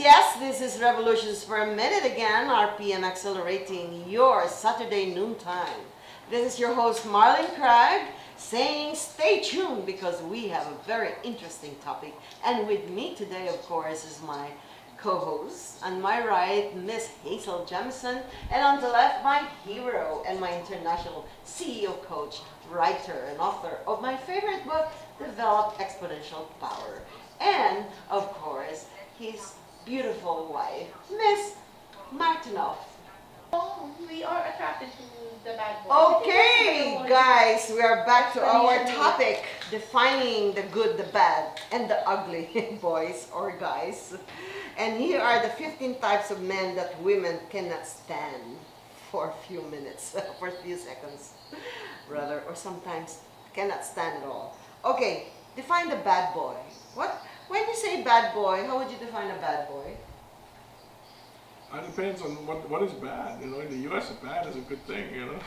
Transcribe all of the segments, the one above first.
yes, this is Revolutions for a Minute again, RPM accelerating your Saturday noontime. This is your host Marlene Craig saying stay tuned because we have a very interesting topic. And with me today, of course, is my co-host. On my right, Miss Hazel Jamison, and on the left, my hero and my international CEO coach, writer, and author of my favorite book, Develop Exponential Power. And, of course, his beautiful wife, Miss Martinoff. Oh, we are attracted to the bad boys. Okay, guys, we are back to our topic, defining the good, the bad, and the ugly boys or guys. And here are the 15 types of men that women cannot stand for a few minutes, for a few seconds, rather, or sometimes cannot stand at all. Okay, define the bad boy. When you say bad boy, how would you define a bad boy? It depends on what is bad. You know, in the U.S., bad is a good thing. You know.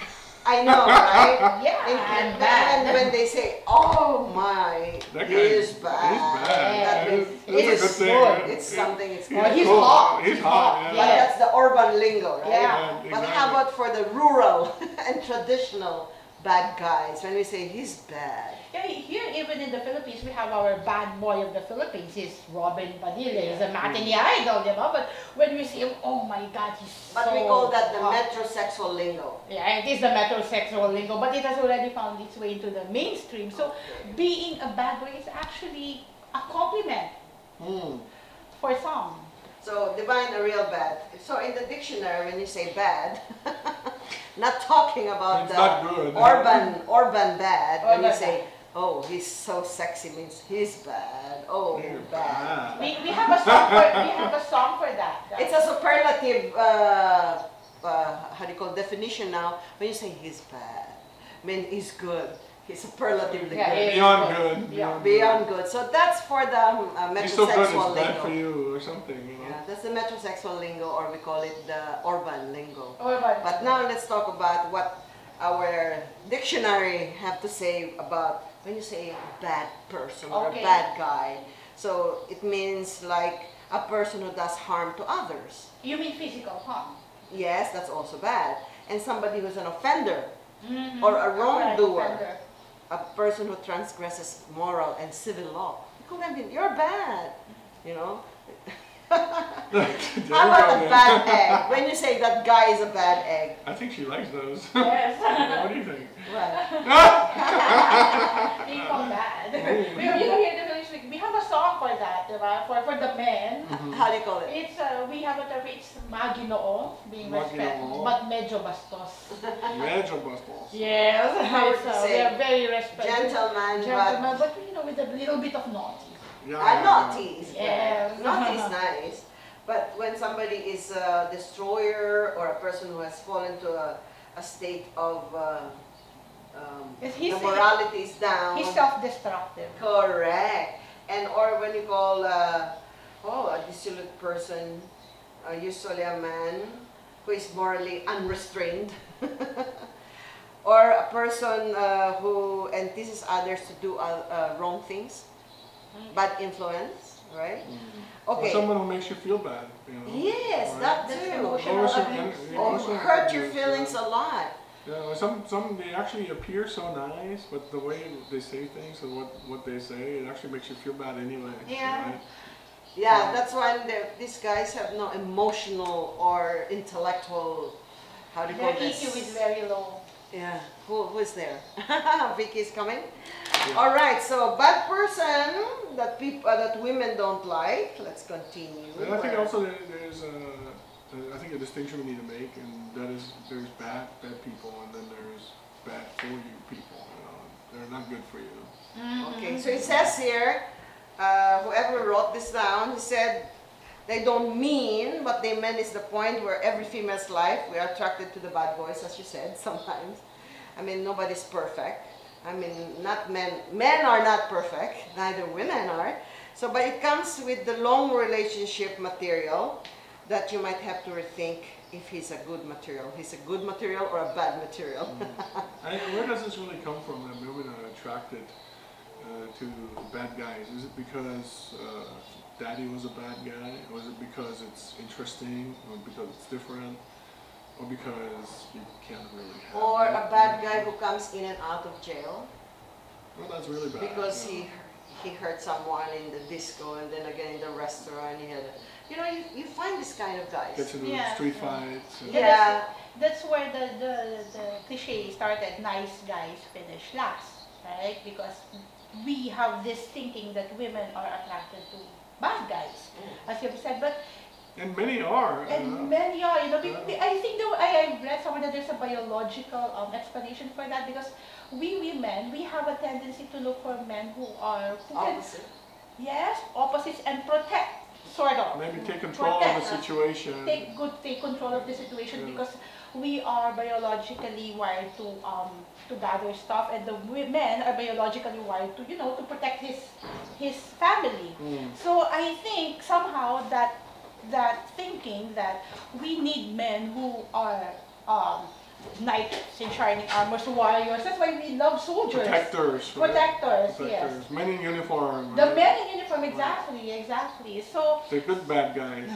I know, right? Yeah, and bad. When they say, "Oh my, that he guy is bad," he's bad. that means It's a good thing. good. It's something. It's good. He's cool. hot. He's hot. But Yeah. that's the urban lingo, right? Yeah. But how about for the rural and traditional bad guys? When we say he's bad. Yeah, here even in the Philippines, we have our bad boy of the Philippines. He's Robin Padilla. He's a matinee idol, you know. But when we see him, oh my God, he's But so we call that the hot. metrosexual lingo. Yeah, it is the metrosexual lingo, but it has already found its way into the mainstream. So being a bad boy is actually a compliment for some. So define the real bad. So in the dictionary, when you say bad, not talking about It's the not good. urban bad. When you Urban say, oh, he's so sexy, means he's bad. Oh, You're bad. bad. We have a song for that. It's a superlative. How do you call it, definition now? When you say he's bad, I mean he's good. He's superlatively Yeah, good. Beyond good. Yeah. Beyond good. So that's for the He's so good, metrosexual it's bad for lingo. you or something. You know. Yeah, that's the metrosexual lingo, or we call it the urban lingo. Urban. But now let's talk about what our dictionary have to say about when you say a bad person or a Okay. bad guy. So it means like a person who does harm to others. You mean physical harm? Yes, that's also bad. And somebody who's an offender Mm-hmm. or a wrongdoer, Offender. a person who transgresses moral and civil law. You could have been, you're bad, you know. How about a bad egg? When you say that guy is a bad egg, I think she likes those. Yes. What do you think? well, People bad. We have a song for that, diba? For the men. how do you call it? It's we have a term. It's maginoo, being respectful, Maginoo. but medyo bastos. Major bustles. Yes. How would you So we say? are very respectful. Gentleman, Gentleman, but you know, with a little bit of naughty. Yeah. naughty is Yes. bad. Naughty is nice. But when somebody is a destroyer or a person who has fallen to a state of He's- the morality is down. He's self-destructive. Correct. And or when you call a dissolute person, usually a man who is morally unrestrained, or a person who entices others to do wrong things, bad influence, right? Okay. Or someone who makes you feel bad. You know. Yes, Right? that That's too. emotional abuse. Or hurt your feelings a lot. Yeah, some they actually appear so nice, but the way they say things and what they say, it actually makes you feel bad anyway. Yeah. Right? Yeah, that's why these guys have no emotional or intellectual, how do you call Their this? EQ is very low. Yeah, who is there? Vicky is coming. Yeah. All right, so bad person that women don't like. Let's continue. And I think also there's I think a distinction we need to make, and that is there's bad people, and then there's bad for you people. You know, they're not good for you. Okay, so it says here, whoever wrote this down, he said they don't mean, but they meant is the point where every female's life, we are attracted to the bad boys, as you said, sometimes. I mean, nobody's perfect. I mean, not men. Men are not perfect, neither women are. So, but it comes with the long relationship material that you might have to rethink if he's a good material. He's a good material or a bad material. Where does this really come from that women are attracted to bad guys? Is it because Daddy was a bad guy? Was it because it's interesting, or because it's different, or because you can't really have Or it? a bad guy who comes in and out of jail Well, that's really bad. because yeah. he hurt someone in the disco and then again in the restaurant. He had, you know, you find this kind of guys. Gets into Yeah, street yeah. fights. and- Yeah. That's where the cliche started, nice guys finish last, right? Because we have this thinking that women are attracted to bad guys, as you've said, but And many are. and many are, you know, I think I read somewhere that there's a biological explanation for that, because we women, we have a tendency to look for men who can, Opposite. yes, opposites, and protect, sort of. Maybe take control of the Protect. situation. Take control of the situation, Yeah. because we are biologically wired to gather stuff, and the men are biologically wired to, you know, to protect his family. So I think somehow that thinking that we need men who are knights in shining armors, warriors. That's why we love soldiers. Protectors. right? Protectors, yes. Protectors. Men in uniform. The right? men in uniform, exactly. So The good bad guys.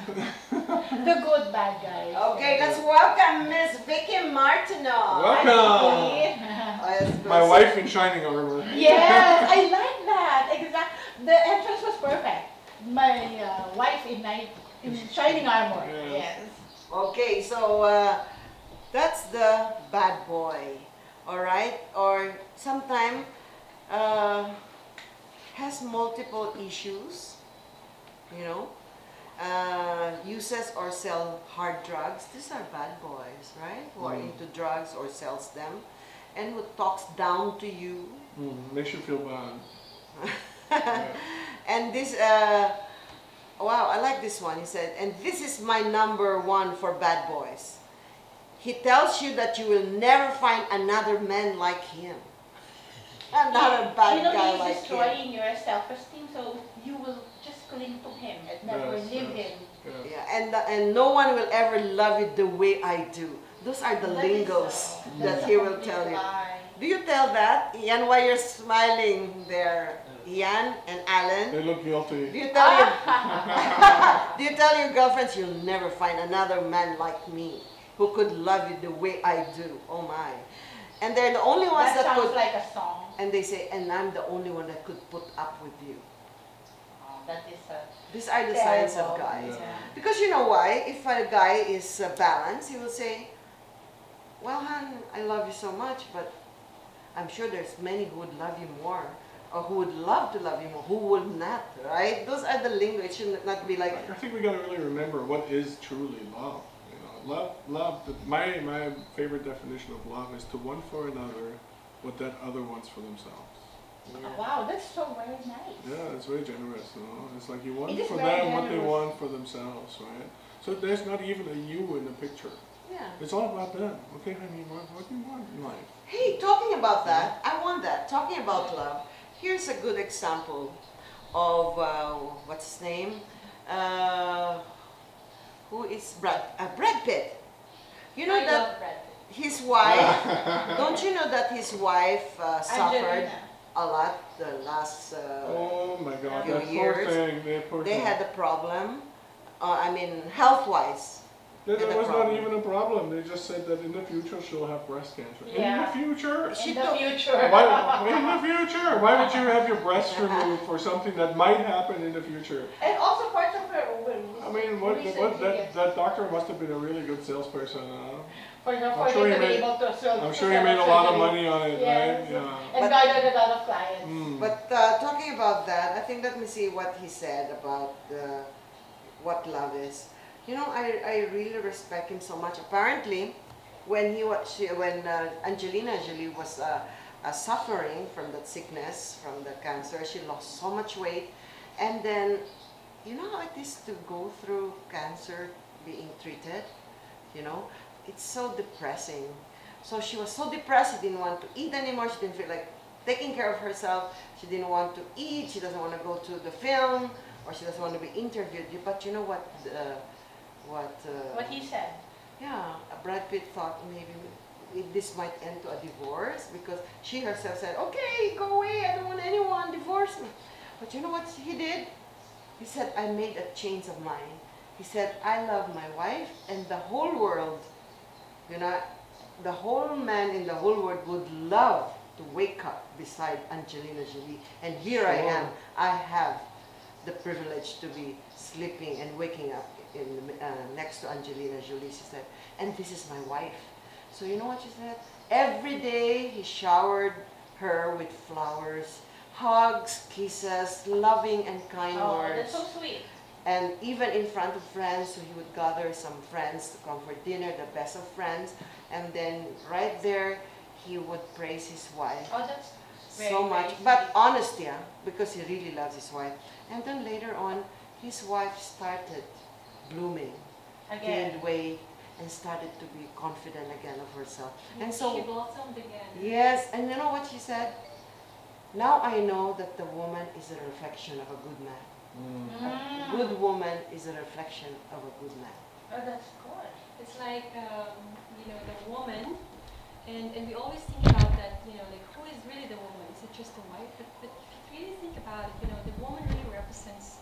the good bad guys. Okay, let's welcome Miss Vicky Martineau. Welcome. Yes, My wife in shining armor. Yes, I like that. Exactly. The entrance was perfect. My wife in shining armor. Yes. Yes. Okay, so that's the bad boy, all right? Or sometimes has multiple issues, you know, uses or sell hard drugs. These are bad boys, right? Who are into drugs or sells them, and who talks down to you. Makes you feel bad. And this, wow, I like this one. He said, and this is my number one for bad boys. He tells you that you will never find another man like him. Another bad You know, guy he's like him. destroying your self-esteem, so you will just cling to him and never Yes, leave yes. him. Yeah. Yeah, and no one will ever love you the way I do. Those are the That is, lingos that's that a he will complete tell you. lie. Do you tell that? Ian, why you're smiling there? Ian and Alan? They look Do guilty. you tell your do you tell your girlfriends you'll never find another man like me who could love you the way I do? Oh my. And they're the only ones That that sounds could, like a song. and they say, and I'm the only one that could put up with you. Oh, that is These are the signs of terrible. guys. Yeah. Because you know why? If a guy is balanced, he will say, well, hon, I love you so much, but I'm sure there's many who would love you more, or who would love to love you more, who would not, right? Those are the lingo. It should not be like, I think we gotta really remember what is truly love. You know, love. My favorite definition of love is to one for another what that other wants for themselves. Wow, that's so very nice. Yeah, it's very generous. You know, it's like you want It is for very them what they generous. want for themselves, right? So there's not even a you in the picture. yeah. It's all about them. Okay, honey, what do you want in life? Hey, talking about that, I want that. Talking about love, here's a good example of, what's his name? Who is Brad Pitt. You know I that love Brad Pitt. his wife, don't you know that his wife suffered Angelina. a lot the last, Oh my God, few that poor years, thing. That poor they thing. had a problem, I mean, health-wise. That had a was not problem. even a problem. They just said that in the future she'll have breast cancer. Yeah. In the future? She In the took- future. Why, in the future? Why would you have your breast removed for something that might happen in the future? And also part of her I mean, what research, that doctor must have been a really good salesperson. for her I'm sure to he be made- able to sell. I'm sure he made a lot of money on it, Yes. right? Yeah. And But- garnered a lot of clients. Mm. But talking about that, I think let me see what he said about what love is. You know, I really respect him so much. Apparently, when Angelina Jolie was suffering from that sickness, from the cancer, she lost so much weight, and then you know how it is to go through cancer being treated. You know, it's so depressing. So she was so depressed, she didn't want to eat anymore. She didn't feel like taking care of herself. She didn't want to eat. She doesn't want to go to the film, or she doesn't want to be interviewed. But you know what? What he said. Yeah, Brad Pitt thought maybe this might end to a divorce, because she herself said, "Okay, go away. I don't want anyone. Divorce me." But you know what he did? He said, I made a change of mind. He said, I love my wife and the whole world, you know, the whole man in the whole world would love to wake up beside Angelina Jolie. And here I am. I have the privilege to be sleeping and waking up next to Angelina Jolie, she said. And this is my wife. So you know what she said? Every day he showered her with flowers, hugs, kisses, loving and kind words. That's so sweet. And even in front of friends, so he would gather some friends to come for dinner, the best of friends. And then right there, he would praise his wife. Oh, that's very, so much. very But sweet. honesty, because he really loves his wife. And then later on, his wife started blooming, Again. gained weight, and started to be confident again of herself. And She so, blossomed again. yes, and you know what she said? Now I know that the woman is a reflection of a good man. A good woman is a reflection of a good man. Oh, that's good. It's like, you know, the woman, and we always think about that, you know, like who is really the woman? Is it just the wife? But if you really think about it, you know, the woman really represents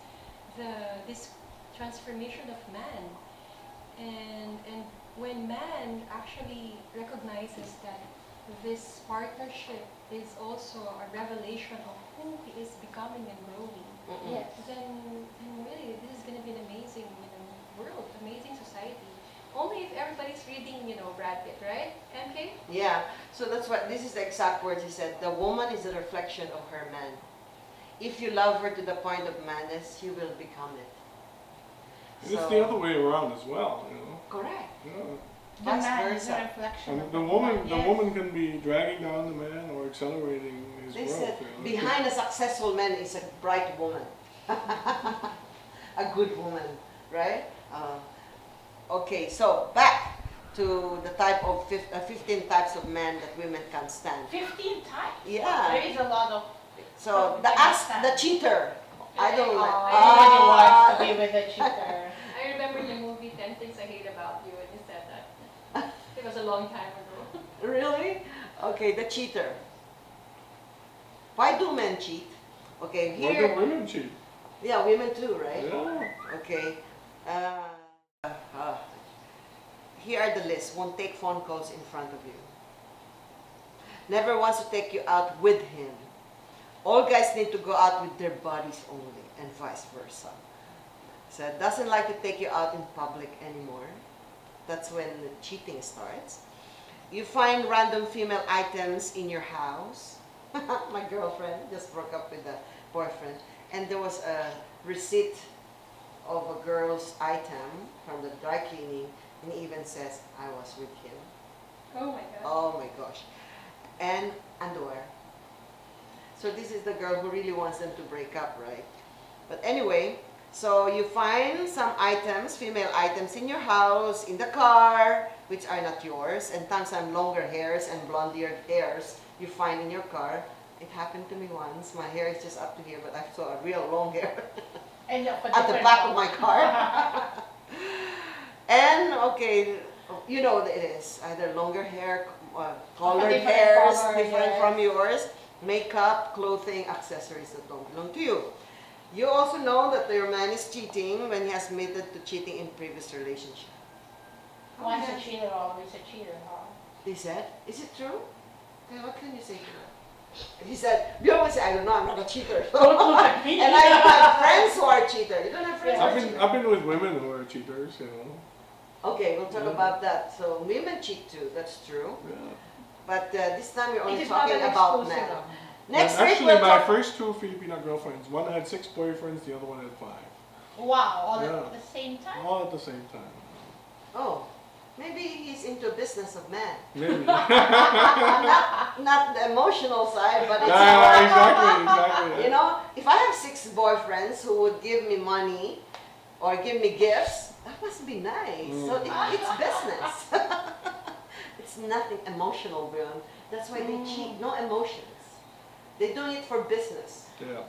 this transformation of man. And when man actually recognizes that this partnership is also a revelation of who he is becoming and growing, Yes. then really this is going to be an amazing, you know, world, amazing society. Only if everybody's reading, you know, Brad Pitt, right? MK? Yeah, so that's what, this is the exact words he said. The woman is a reflection of her man. If you love her to the point of madness, you will become it. And it's the other way around as well, you know. Correct. Yeah. The Vice man is a versa. reflection And of the yes. woman can be dragging down the man or accelerating his They growth. said, you know. behind a successful man is a bright woman. A good woman, right? Okay, so back to the type of 15 types of men that women can't stand. 15 types? Yeah. There is a lot of... So the cheater. I don't like. Everybody wants to be with a cheater. I remember the movie 10 Things I Hate About You when you said that. It was a long time ago. Really? Okay, the cheater. Why do men cheat? Okay, Why do here. women cheat? Yeah, women too, right? Yeah. Okay. Here are the lists. Won't take phone calls in front of you. Never wants to take you out with him. All guys need to go out with their bodies only, and vice versa. So doesn't like to take you out in public anymore. That's when the cheating starts. You find random female items in your house. My girlfriend just broke up with a boyfriend, and there was a receipt of a girl's item from the dry cleaning, and it even says, I was with him. Oh my god. Oh my gosh. And underwear. So this is the girl who really wants them to break up, right? But anyway, so you find some items, female items in your house, in the car, which are not yours, and some longer hairs and blonde hairs you find in your car. It happened to me once. My hair is just up to here, but I saw a real long hair And at the back of my car. And okay, you know what it is. Either longer hair, colored Different hairs, color, different yes. from yours, makeup, clothing, accessories that don't belong to you. You also know that your man is cheating when he has admitted to cheating in previous relationship. Once a cheater, always a cheater, huh? He said, is it true? Okay, what can you say to that? He said, you always say, I don't know, I'm not a cheater. Don't look at me. And I have friends who are cheaters. You don't have friends who are cheaters? I've been with women who are cheaters, you know. Okay, we'll talk Yeah. about that. So women cheat too, that's true. Yeah. But this time we're It only is not talking an about exclusive. men. Next And week actually, we'll my talk... first two Filipino girlfriends, one had 6 boyfriends, the other one had 5. Wow, all Yeah. at the same time? All at the same time. Oh, maybe he's into business of men. Maybe. Not the emotional side, but it's... Yeah, exactly. You know, if I have 6 boyfriends who would give me money or give me gifts, that must be nice. So it's business. It's nothing emotional, Bill. That's why they cheat. No emotions. They do it for business. Yeah.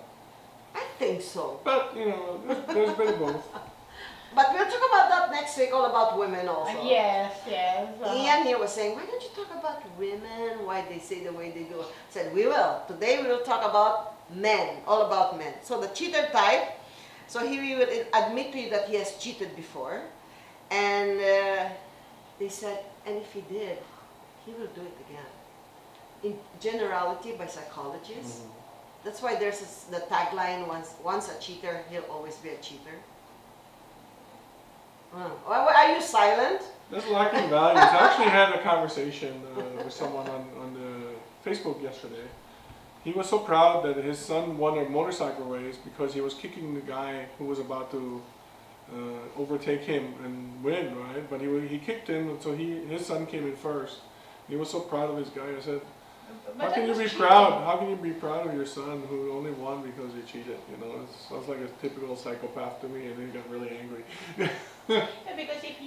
I think so. But, you know, there's been both. But we'll talk about that next week, all about women also. Yes, yes. Ian here was saying, why don't you talk about women, why they say the way they do? I said, we will. Today we will talk about men, all about men. So the cheater type, So he will admit to you that he has cheated before, and they said, and if he did, he will do it again. In generality, by psychologists, that's why there's the tagline: once a cheater, he'll always be a cheater. Are you silent? That's lacking values. I actually had a conversation with someone on the Facebook yesterday. He was so proud that his son won a motorcycle race because he was kicking the guy who was about to overtake him and win, right? But he kicked him, and so his son came in first. He was so proud of his guy. I said, how can you be proud? How can you be proud of your son who only won because he cheated? You know, it sounds like a typical psychopath to me, and then he got really angry. Yeah, because if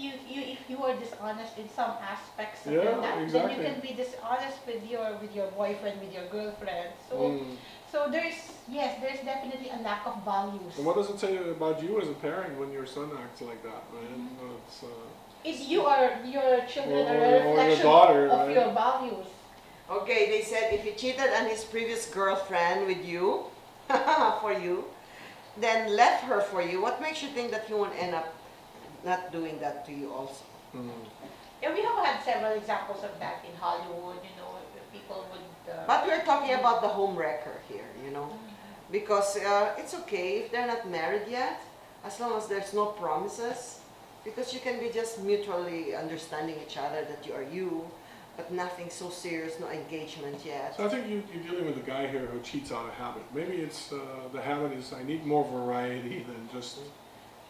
you are dishonest in some aspects of Yeah, your life, exactly. then you can be dishonest with your boyfriend, with your girlfriend. So there's definitely a lack of values. And what does it say about you as a parent when your son acts like that, man? If your children Or- are a or your reflection daughter, of right? your values. Okay, they said if he cheated on his previous girlfriend with you, for you, then left her for you, what makes you think that he won't end up not doing that to you also? Yeah, we have had several examples of that in Hollywood. You know, people would. But we're talking about the home wrecker here, you know, because it's okay if they're not married yet, as long as there's no promises, because you can be just mutually understanding each other that you are you, but nothing so serious, no engagement yet. So I think you're dealing with a guy here who cheats out of habit. Maybe it's the habit is I need more variety than just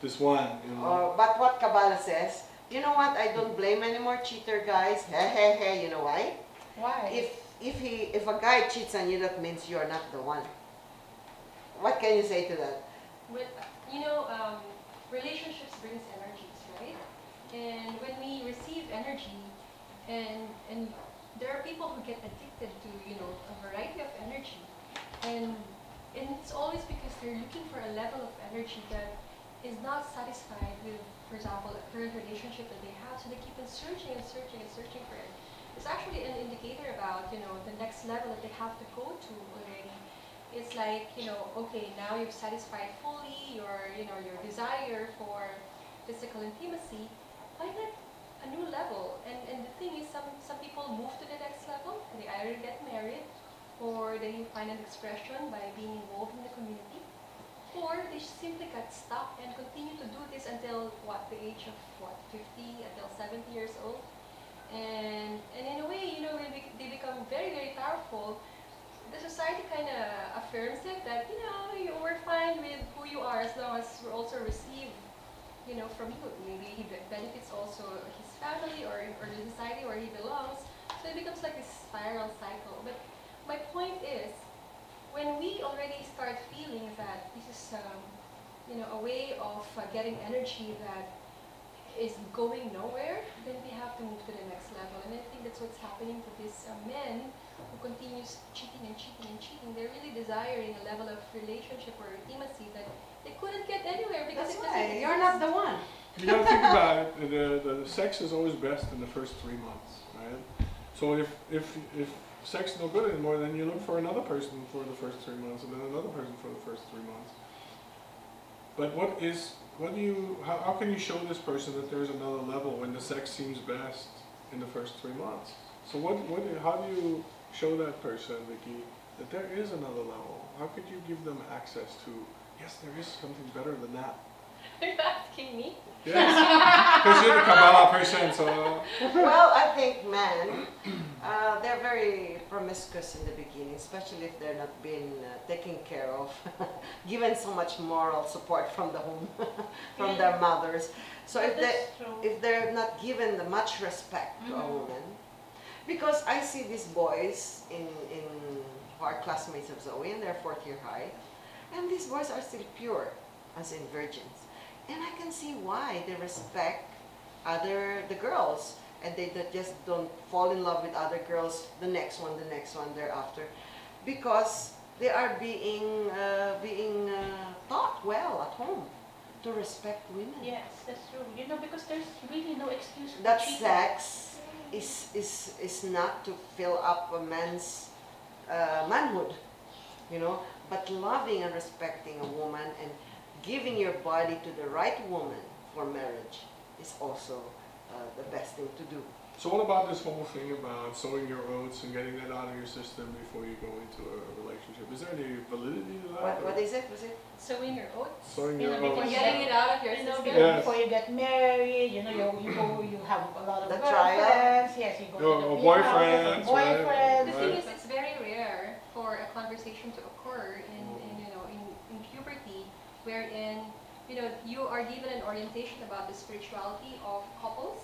this one. You know. But what Kabbalah says, you know what? I don't blame any more cheater guys. You know why? Why? If a guy cheats on you, that means you're not the one. What can you say to that? Well, you know, relationships brings energies, right? And when we receive energy, and there are people who get addicted to, you know, a variety of energy, and it's always because they're looking for a level of energy that is not satisfied with, for example, a current relationship that they have, so they keep on searching and searching and searching for it. It's actually an indicator about, you know, the next level that they have to go to already. It's like, you know, okay, now you've satisfied fully your, you know, your desire for physical intimacy. Why not a new level? And the thing is, some people move to the next level. They either get married, or they find an expression by being involved in the community, or they simply got stuck and continue to do this until the age of 50, until 70 years old. And in a way, you know, when they become very, very powerful, the society kind of affirms it that, you know, we're fine with who you are as long as we also receive, you know, from you. Maybe he benefits also his family or the society where he belongs. So it becomes like this spiral cycle. But my point is, when we already start feeling that this is, you know, a way of getting energy that is going nowhere, then we have to move to the next level. And I think that's what's happening to these men who continues cheating and cheating and cheating. They're really desiring a level of relationship or intimacy that they couldn't get anywhere because That's it doesn't right. exist. You're not the one. You gotta think about it. The sex is always best in the first 3 months, right? So if sex is no good anymore, then you look for another person for the first 3 months, and then another person for the first 3 months. But how can you show this person that there's another level when the sex seems best in the first 3 months? So how do you show that person, Vicky, that there is another level? How could you give them access to, yes, there is something better than that? Are you asking me? Yes, because you're the Kabbalah person, so... Well, I think men, they're very promiscuous in the beginning, especially if they're not being taken care of, given so much moral support from the home, from their mothers. So if they're not given the much respect to a woman, because I see these boys who are classmates of Zoe, and they're 4th year high, and these boys are still pure, as in virgins. And I can see why they respect the girls, and they just don't fall in love with other girls, the next one thereafter, because they are being taught well at home to respect women. Yes, that's true. You know, because there's really no excuse for That cheating. sex is not to fill up a man's manhood, you know, but loving and respecting a woman and giving your body to the right woman for marriage is also the best thing to do. So what about this whole thing about sowing your oats and getting that out of your system before you go into a relationship? Is there any validity to that? What is it? Was it? Sowing your oats. Sowing You your know, Or oats. getting it out of your You know, system. because Yes. before you get married, you know, you have a lot of The girlfriends. Yes, you go Your to the boyfriends, boyfriends. right? Boyfriends. The thing is, it's very rare for a conversation to occur in puberty, wherein you are given an orientation about the spirituality of couples.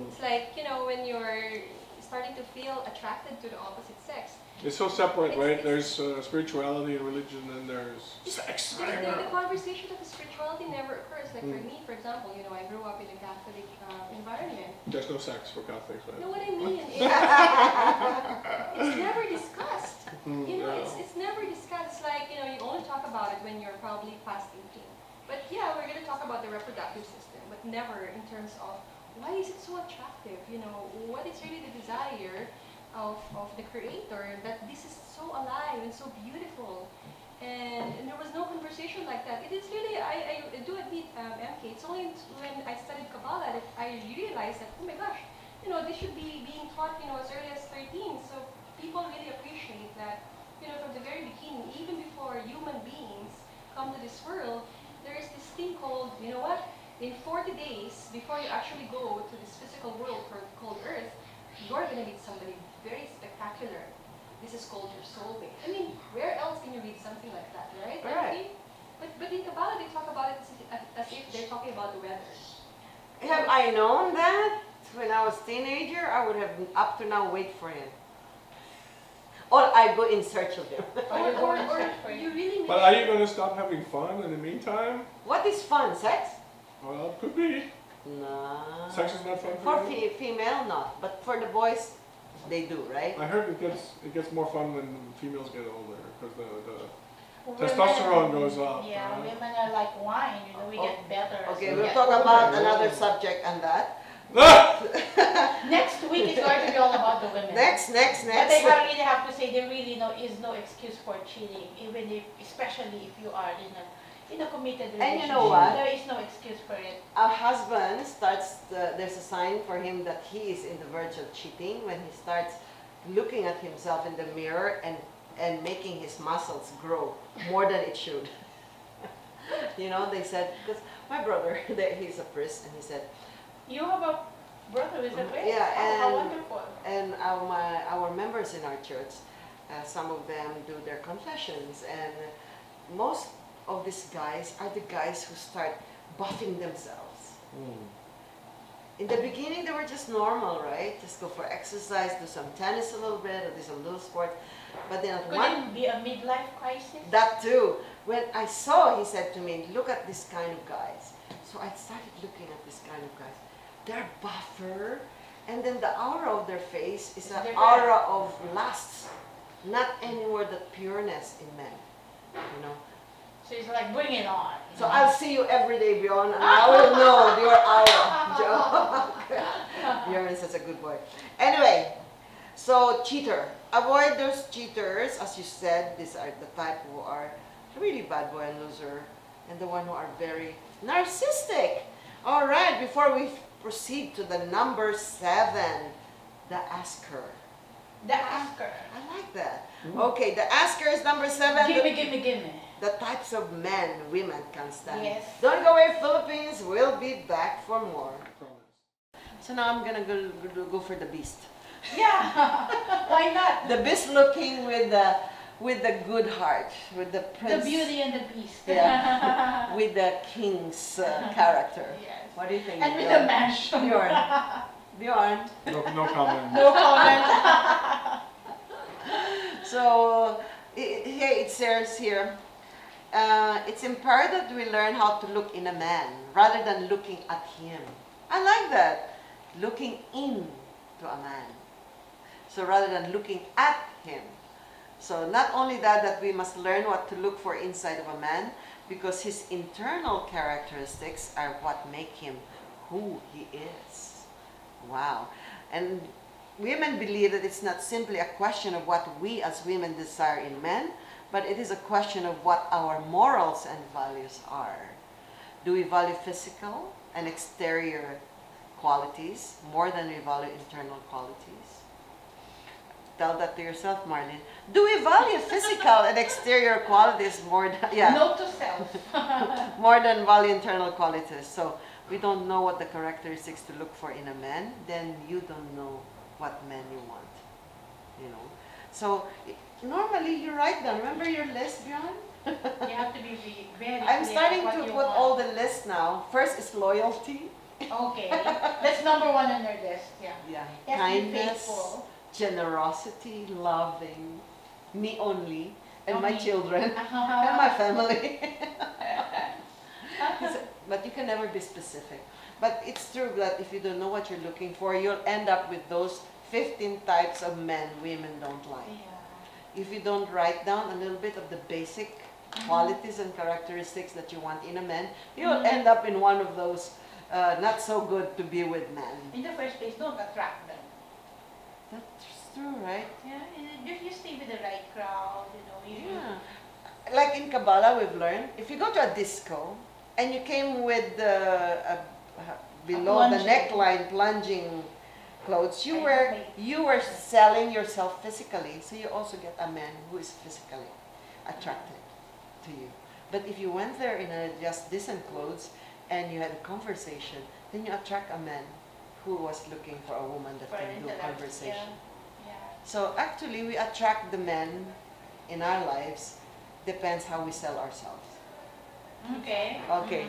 It's like when you're starting to feel attracted to the opposite sex. It's so separate, It's- right? There's spirituality and religion, and there's sex. The conversation of the spirituality never occurs. Like for me, for example, I grew up in a Catholic environment. There's no sex for Catholics, right? You know what I mean? It's never discussed. It's never discussed. It's like, you only talk about it when you're probably past 18. But yeah, we're going to talk about the reproductive system, but never in terms of why is it so attractive? What is really the desire of the creator that this is so alive and so beautiful? And there was no conversation like that. It is really, I do admit, MK, it's only when I studied Kabbalah that I realized that, oh my gosh, this should be being taught, as early as 13. So people really appreciate that, from the very beginning, even before human beings come to this world, there is this thing called, in 40 days, before you actually go to this physical world called Earth, you're going to meet somebody very spectacular. This is called your soulmate. I mean, where else can you read something like that, right? Right. But in Kabbalah, they talk about it as if they're talking about the weather. Have I known that when I was teenager, I would have up to now wait for him. Or I go in search of him. Or you really But are you going to stop having fun in the meantime? What is fun? Sex? Well, it could be. No. Sex is not fun For for you? female, not. But for the boys, they do, right? I heard it gets more fun when females get older because the Women- testosterone goes up. Yeah, right? women are like wine. We get better. as Okay, we we'll get talk older. about another subject on that. Ah! Next week is going to be all about the women. Next. But I really have to say there really is no excuse for cheating, even if, especially if you are in a committed relationship. And you know what? There is no excuse for it. A husband starts, there's a sign for him that he is in the verge of cheating when he starts looking at himself in the mirror and making his muscles grow more than it should. They said, because my brother, he's a priest, and he said, You have a brother who is a priest? Yeah, How and- wonderful. and our members in our church, some of them do their confessions, and most of these guys are the guys who start buffing themselves. In the beginning, they were just normal, right? Just go for exercise, do some tennis a little bit, or do some little sports. But then at Could one, it be a midlife crisis? that too. When I saw, he said to me, look at this kind of guys. So I started looking at this kind of guys. They're buffer, and then the aura of their face is an Different. aura of lust, not anymore the pureness in men, So it's like, bring it on. So I'll see you every day, Bjorn, and I will know your aura. Joe. Bjorn is such a good boy. Anyway, so cheater. Avoid those cheaters. As you said, these are the type who are really bad boy and loser, and the one who are very narcissistic. All right, before we proceed to the number 7, the asker. The asker. I like that. Okay, the asker is number 7. Gimme. The types of men women can stand. Yes. Don't go away, Philippines. We'll be back for more. So now I'm gonna go for the beast. Yeah. Why not? The beast looking with the good heart, with the The prince. Beauty and the Beast. Yeah. With the king's character. Yes. What do you think? And with the mansion. Bjorn. Bjorn. No comment. No comment. So it says here. It's imperative that we learn how to look in a man rather than looking at him. I like that. Looking into a man. So rather than looking at him. So not only that we must learn what to look for inside of a man, because his internal characteristics are what make him who he is. Wow. And women believe that it's not simply a question of what we as women desire in men, but it is a question of what our morals and values are. Do we value physical and exterior qualities more than we value internal qualities? Tell that to yourself, Marlene. Do we value physical and exterior qualities more than, Note to self. more than value internal qualities? So we don't know what the characteristics to look for in a man, then you don't know what man you want, you know. So normally you write down, remember your list, Bjorn? You have to be very I'm clear starting what to you put want. all the lists now. First is loyalty. Okay, that's number one on your list. Yeah. Yeah. You have to be Kindness, faithful. generosity, loving, me only, and my Only. children, and my family. But you can never be specific. But it's true that if you don't know what you're looking for, you'll end up with those 15 types of men women don't like. Yeah. If you don't write down a little bit of the basic qualities and characteristics that you want in a man, you'll end up in one of those not so good to be with men. In the first place, don't attract them. That's true, right? Yeah, if you stay with the right crowd, you know, you Yeah. Like in Kabbalah, we've learned, if you go to a disco and you came with below the plunging. neckline plunging clothes, you were selling yourself physically, so you also get a man who is physically attracted to you. But if you went there in a just decent clothes and you had a conversation, then you attract a man who was looking for a woman that for can an do intellect. conversation. Yeah. So actually, we attract the men in our lives. Depends how we sell ourselves. Yeah. Okay. Okay.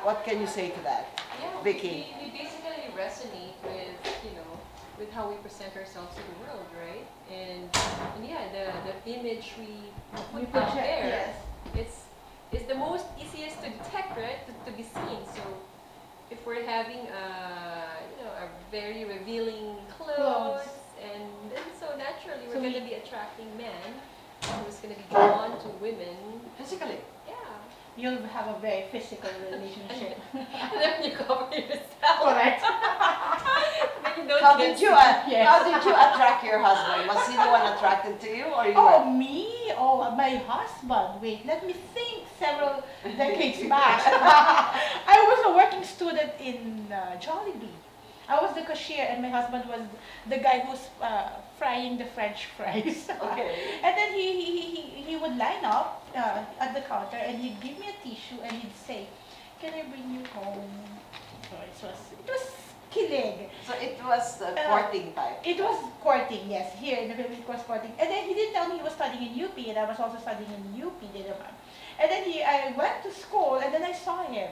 What can you say to that? Yeah, Vicky. we basically resonate with, you know, with how we present ourselves to the world, right? And yeah, the image we We put out project, there, yes. it's the most easiest to detect, right? To be seen. So if we're having you know, a very revealing clothes, and then so naturally we're So going to we- be attracting men who's going to be drawn to women. Physically. Yeah. You'll have a very physical relationship. And then you cover yourself. Correct. Then you don't How get did you Yes. how did you attract your husband? Was he the one attracted to you, or you Oh, were? me? Oh, my husband. Wait, let me think several decades back. I was a working student in Jollibee. I was the cashier and my husband was the guy who's frying the French fries. Okay. And then he would line up at the counter and he'd give me a tissue and he'd say, "Can I bring you home?" So it was killing. So it was the courting type. It was courting, yes. Here in the Philippines, it was courting. And then he didn't tell me he was studying in UP, and I was also studying in UP, Diliman. And then I went to school, and then I saw him.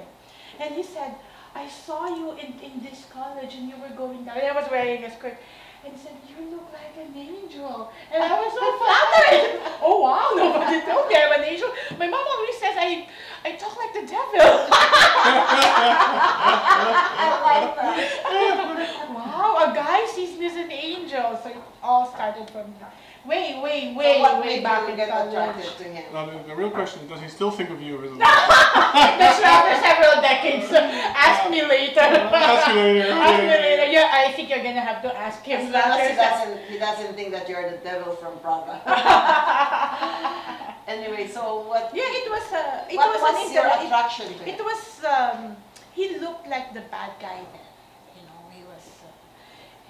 And he said, "I saw you in this college, and you were going down." And I was wearing a skirt. And he said, "You look like an angel." And I was so flattered. Oh, wow, nobody told me I'm an angel. My mom always says I talk like the devil. I like that. Wow, a guy sees me as an angel. So it all started from way So what made back you in get college. attracted to him? Now, the real question is, does he still think of you as a That's after several decades. Ask me later. Ask you later. Ask me later. Yeah, I think you're gonna have to ask As him long that as yourself. he doesn't think that you're the devil from Praga. Anyway, so what? Yeah, it was it What was was an your intellect- attraction to It him? was he looked like the bad guy then. You know, he was.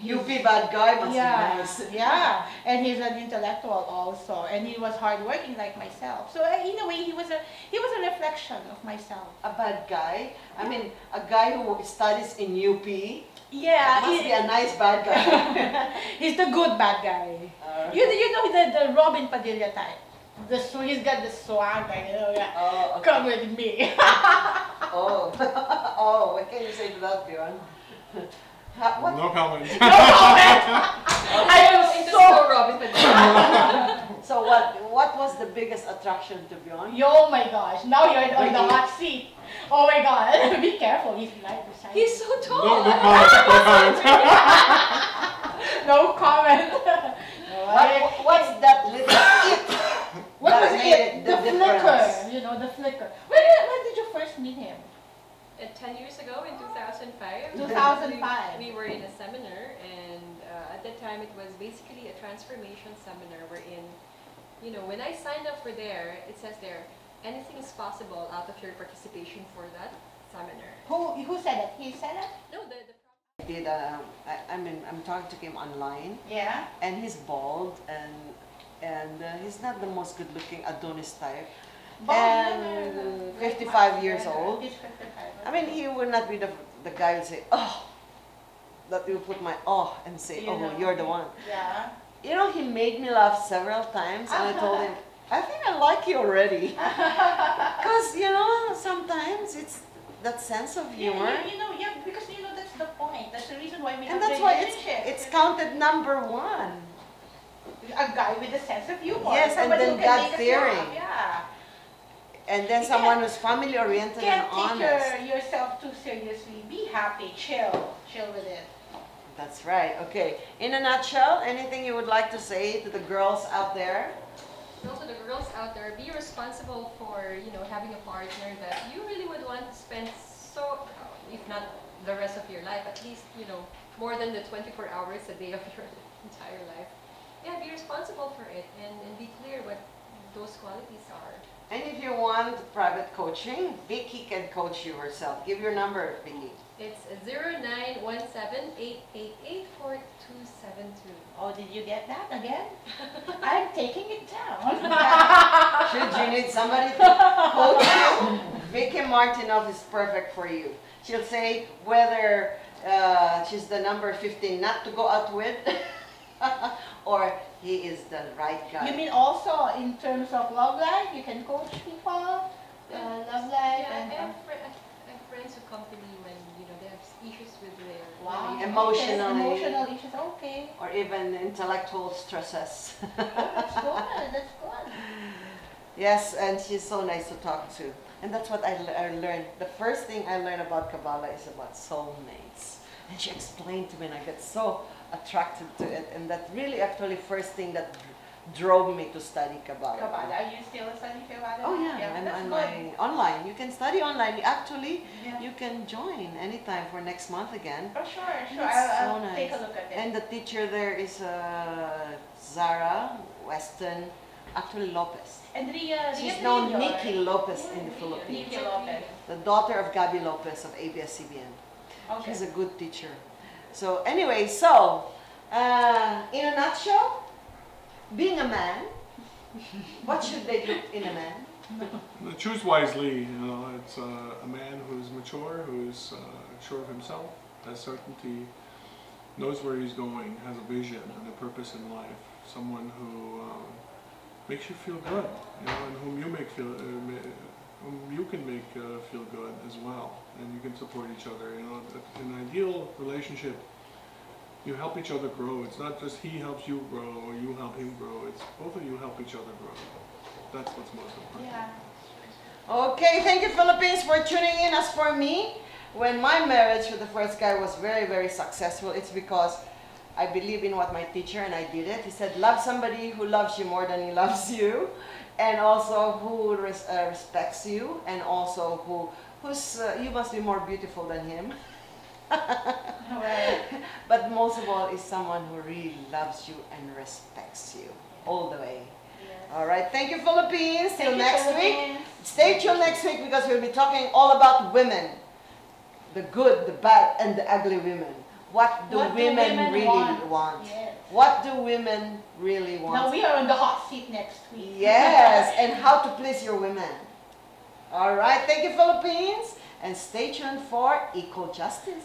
UP bad guy must be nice. Yeah, and he's an intellectual also, and he was hardworking like myself. So in a way, he was a reflection of myself. A bad guy? I mean, a guy who studies in UP Yeah, must be a nice bad guy. he's the good bad guy. You know the Robin Padilla type. He's got the swagger, you know. Yeah. Oh, okay. Come with me. Oh, oh, what can you say to that, Bjorn? What? No comment. I am so. Robin Padilla. So what was the biggest attraction to Bjorn? Oh my gosh! Now you're on the hot seat. Oh my God! Be careful. He's right beside He's you. so tall. No comment. No comment. No comment. What's that little it? What that was made it? The flicker. difference? You know, the flicker. When did you first meet him? 10 years ago, in 2005, 2005. we were in a seminar, and at that time it was basically a transformation seminar wherein, you know, when I signed up for there, it says there, anything is possible out of your participation for that seminar. Who said it? He said it? No, the Did I mean, I'm talking to him online, Yeah. and he's bald, and he's not the most good-looking Adonis type, and 55 years old. He's 55. I mean, he would not be the guy who say, oh, that will put my oh and say, You oh, know. you're the one. Yeah. You know, he made me laugh several times, and I told him, I think I like you already. Because, you know, sometimes it's that sense of humor. Yeah, because that's the point. That's the reason why we And have that's why relationship. it's counted number one. A guy with a sense of humor. Yes, and Somebody then who can God make us fearing. laugh, Yeah. And then You someone can't- who's family oriented You and can't take honest. yourself too seriously. Be happy. Chill with it. That's right. Okay. In a nutshell, anything you would like to say to the girls out there? So to the girls out there, be responsible for, having a partner that you really would want to spend if not the rest of your life, at least, more than the 24 hours a day of your entire life. Yeah, be responsible for it and be clear what those qualities are. And if you want private coaching, Vicky can coach you herself. Give your number, Vicky. It's 0917-888-4272. Oh, did you get that again? I'm taking it down. Should you need somebody to coach you, Vicky Martinov is perfect for you. She'll say whether she's the number 15 not to go out with or he is the right guy. You mean also in terms of love life, you can coach people, love life, Yeah, and I have friends who come to me when they have issues with their wow, relationship. Emotionally. emotional issues. Okay, Or even intellectual stresses. that's good. That's good. Yes, and she's so nice to talk to. And that's what I learned. The first thing I learned about Kabbalah is about soulmates. And she explained to me, and I got so attracted to it. And that really actually first thing that drove me to study Kabbalah. Kabbalah. Are you still studying Kabbalah? Oh yeah, that's I'm good. online. You can study online. Actually, Yeah. you can join anytime for next month again. Oh, sure. It's I'll so take a nice. look at it. And the teacher there is Zara Weston, actually Lopez. And Ria She's known Trillo, Nikki right? Lopez in the Yeah, Philippines. Nikki Lopez. The daughter of Gabby Lopez of ABS-CBN. Okay. She's a good teacher. So anyway, in a nutshell, being a man, what should they look in a man? Choose wisely. It's a man who's mature, who's sure of himself, has certainty, knows where he's going, has a vision and a purpose in life. Someone who makes you feel good, and whom you can make feel good as well, and you can support each other. In an ideal relationship, you help each other grow. It's not just he helps you grow or you help him grow. It's both of you help each other grow. That's what's most important. Yeah. Okay, thank you Philippines for tuning in. As for me, when my marriage with the first guy was very, very successful, it's because I believe in what my teacher, and I did it. He said, love somebody who loves you more than he loves you, and also who respects you, and also who's you must be more beautiful than him. Right. But most of all is someone who really loves you and respects you all the way. Yes. All right, thank you Philippines. Till Thank you, next week. Philippines. Stay tuned next week because we'll be talking all about women. The good, the bad, and the ugly women. What do women really want? Yes. What do women really want? Now we are on the hot seat next week. Yes, and how to please your women. All right, thank you Philippines. And stay tuned for Equal Justice.